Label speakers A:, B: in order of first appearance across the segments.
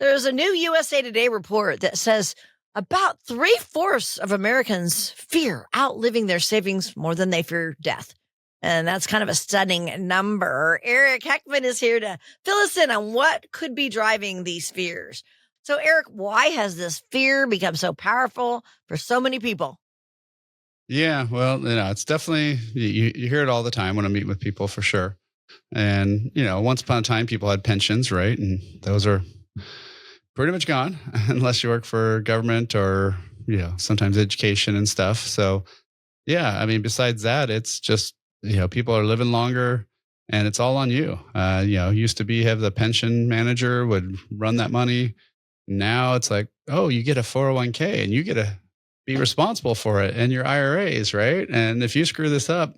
A: There's a new USA Today report that says about three-fourths of Americans fear outliving their savings more than they fear death. And that's kind of a stunning number. Eric Heckman is here to fill us in on what could be driving these fears. So, Eric, why has this fear become so powerful for so many people?
B: Yeah, well, it's definitely, you hear it all the time when I meet with people for sure. And, once upon a time, people had pensions, right? And those are pretty much gone unless you work for government or, sometimes education and stuff. So, yeah, I mean, besides that, it's just, people are living longer and it's all on you. Used to be have the pension manager would run that money. Now it's like, oh, you get a 401k and you get to be responsible for it and your IRAs, right? And if you screw this up,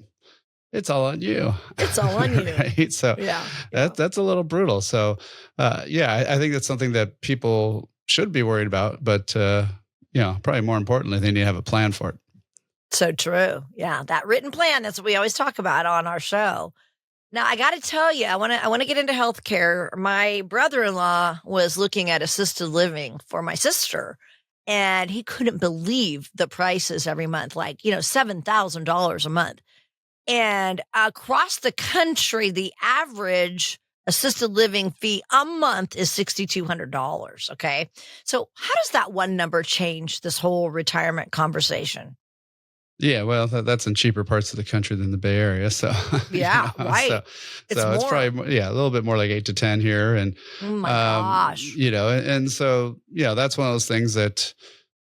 B: it's all on you.
A: It's all on you.
B: Right? So that's a little brutal. So, I think that's something that people should be worried about. But, probably more importantly, they need to have a plan for it.
A: So true. Yeah, that written plan, that's what we always talk about on our show. Now, I got to tell you, I want to get into healthcare. My brother-in-law was looking at assisted living for my sister, and he couldn't believe the prices every month, like, $7,000 a month. And across the country, the average assisted living fee a month is $6,200. Okay. So how does that one number change this whole retirement conversation?
B: Yeah, well, that's in cheaper parts of the country than the Bay Area. So
A: yeah, right.
B: So it's probably a little bit more like 8 to 10 here, and
A: oh my gosh,
B: and so that's one of those things that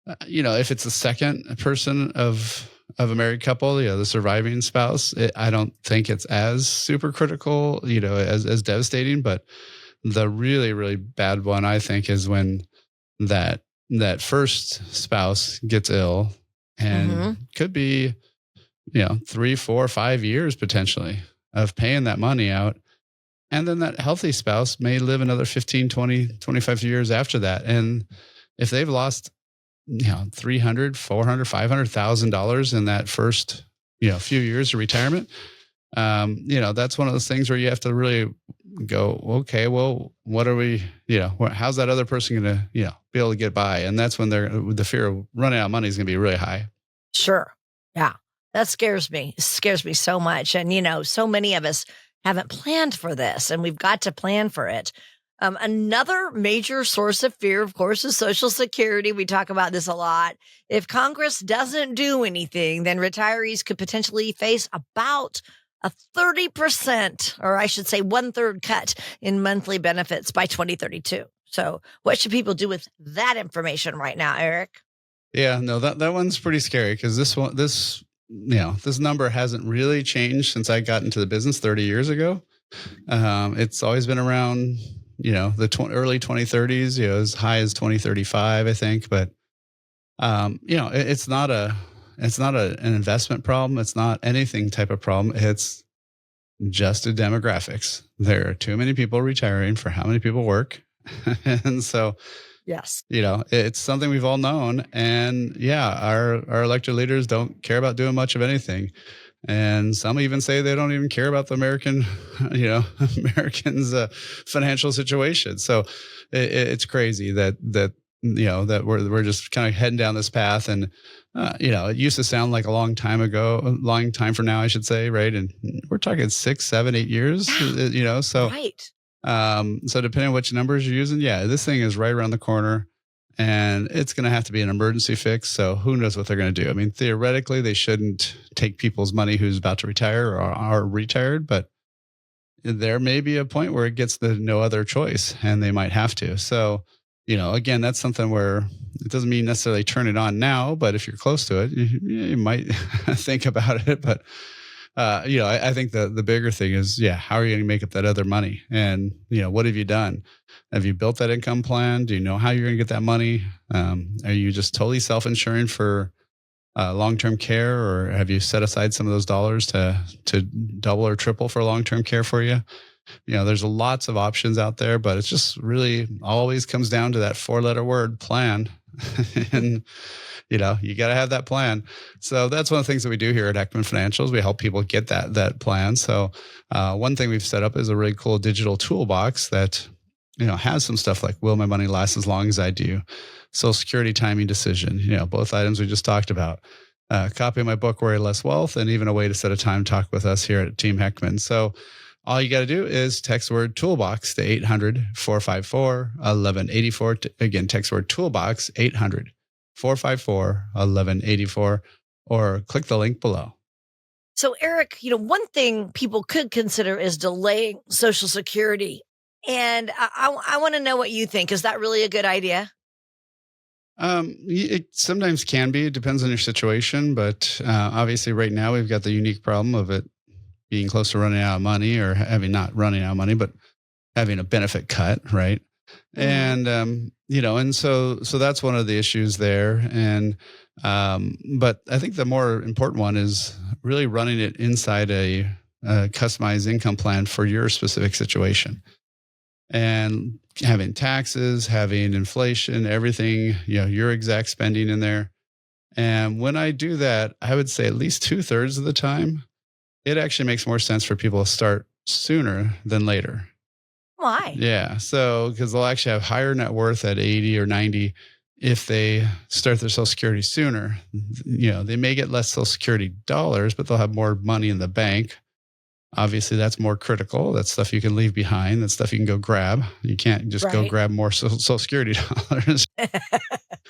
B: if it's the second person of a married couple, the surviving spouse, I don't think it's as super critical, as devastating. But the really, really bad one, I think, is when that first spouse gets ill. And could be, 3, 4, 5 years potentially of paying that money out. And then that healthy spouse may live another 15, 20, 25 years after that. And if they've lost, $300,000, $400,000, $500,000 in that first, few years of retirement, that's one of those things where you have to really go, okay, well, what are we, how's that other person going to, be able to get by? And that's when the fear of running out of money is going to be really high.
A: Sure. Yeah. That scares me. It scares me so much. And, so many of us haven't planned for this, and we've got to plan for it. Another major source of fear, of course, is Social Security. We talk about this a lot. If Congress doesn't do anything, then retirees could potentially face about a 30%, or I should say 1/3 cut in monthly benefits by 2032. So what should people do with that information right now, Eric?
B: Yeah, no, that one's pretty scary because this number hasn't really changed since I got into the business 30 years ago. It's always been around, the early 2030s, as high as 2035, I think. But, it's not an investment problem. It's not anything type of problem. It's just a demographics. There are too many people retiring for how many people work. And so,
A: yes,
B: it's something we've all known. And our elected leaders don't care about doing much of anything. And some even say they don't even care about the Americans' financial situation. So it's crazy that we're just kind of heading down this path. And, it used to sound like a long time from now, I should say. Right. And we're talking 6, 7, 8 years, so,
A: right.
B: So depending on which numbers you're using, this thing is right around the corner and it's going to have to be an emergency fix. So who knows what they're going to do? I mean, theoretically, they shouldn't take people's money who's about to retire or are retired, but there may be a point where it gets the no other choice and they might have to. So, again, that's something where it doesn't mean necessarily turn it on now, but if you're close to it, you might think about it. But, I think the bigger thing is, how are you going to make up that other money? And, what have you done? Have you built that income plan? Do you know how you're going to get that money? Are you just totally self-insuring for long-term care, or have you set aside some of those dollars to double or triple for long-term care for you? There's lots of options out there, but it's just really always comes down to that 4-letter word, plan. And, you got to have that plan. So that's one of the things that we do here at Heckman Financials. We help people get that plan. So one thing we've set up is a really cool digital toolbox that has some stuff like, will my money last as long as I do? Social Security timing decision, both items we just talked about. Copy of my book, Worry Less Wealth, and even a way to set a time to talk with us here at Team Heckman. So all you got to do is text word toolbox to 800-454-1184. Again, text word toolbox, 800-454-1184, or click the link below.
A: So, Eric, one thing people could consider is delaying Social Security. And I want to know what you think. Is that really a good idea?
B: It sometimes can be. It depends on your situation. But obviously, right now, we've got the unique problem of it being close to running out of money, or having not running out of money, but having a benefit cut, right? Mm-hmm. And and so that's one of the issues there. And but I think the more important one is really running it inside a customized income plan for your specific situation, and having taxes, having inflation, everything, your exact spending in there. And when I do that, I would say at least 2/3 of the time, it actually makes more sense for people to start sooner than later.
A: Why?
B: Yeah. So, because they'll actually have higher net worth at 80 or 90 if they start their Social Security sooner. They may get less Social Security dollars, but they'll have more money in the bank. Obviously, that's more critical. That's stuff you can leave behind. That's stuff you can go grab. You can't just go grab more Social Security dollars.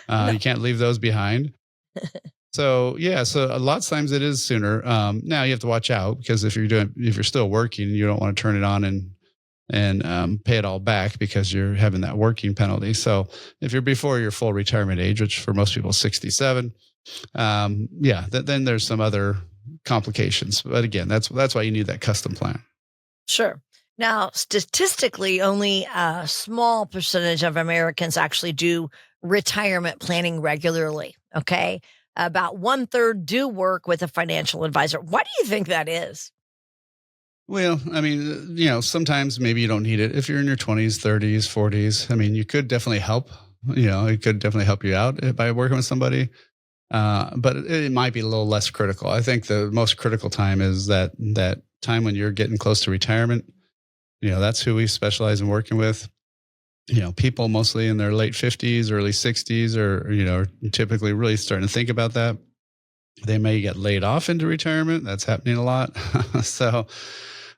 B: No. You can't leave those behind. So so a lot of times it is sooner. Now you have to watch out, because if you're still working, you don't want to turn it on and pay it all back because you're having that working penalty. So if you're before your full retirement age, which for most people is 67, then there's some other complications. But again, that's why you need that custom plan.
A: Sure. Now, statistically, only a small percentage of Americans actually do retirement planning regularly. Okay. About 1/3 do work with a financial advisor. Why do you think that is?
B: Well, I mean, sometimes maybe you don't need it. If you're in your 20s, 30s, 40s, I mean, you could definitely help. It could definitely help you out by working with somebody. But it might be a little less critical. I think the most critical time is that time when you're getting close to retirement. That's who we specialize in working with. People mostly in their late 50s, early 60s, are typically really starting to think about that. They may get laid off into retirement. That's happening a lot. So,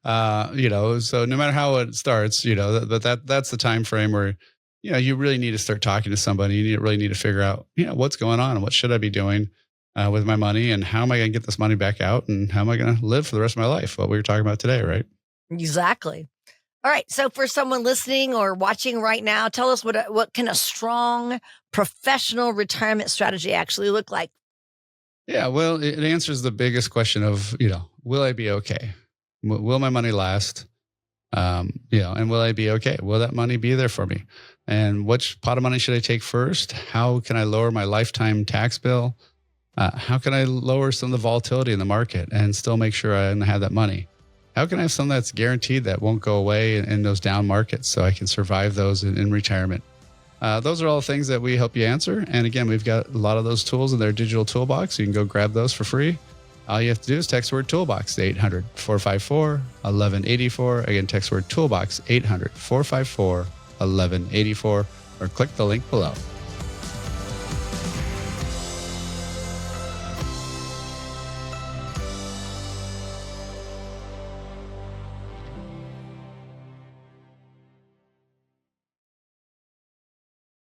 B: so no matter how it starts, that's the time frame where, you really need to start talking to somebody. You really need to figure out, what's going on and what should I be doing with my money, and how am I going to get this money back out, and how am I going to live for the rest of my life? What we were talking about today, right?
A: Exactly. All right. So for someone listening or watching right now, tell us what can a strong professional retirement strategy actually look like?
B: Yeah, well, it answers the biggest question of, will I be okay? Will my money last? And will I be okay? Will that money be there for me? And which pot of money should I take first? How can I lower my lifetime tax bill? How can I lower some of the volatility in the market and still make sure I have that money? How can I have something that's guaranteed that won't go away in those down markets, so I can survive those in retirement? Those are all things that we help you answer. And again, we've got a lot of those tools in their digital toolbox. You can go grab those for free. All you have to do is text word toolbox to 800-454-1184. Again, text word toolbox, 800-454-1184, or click the link below.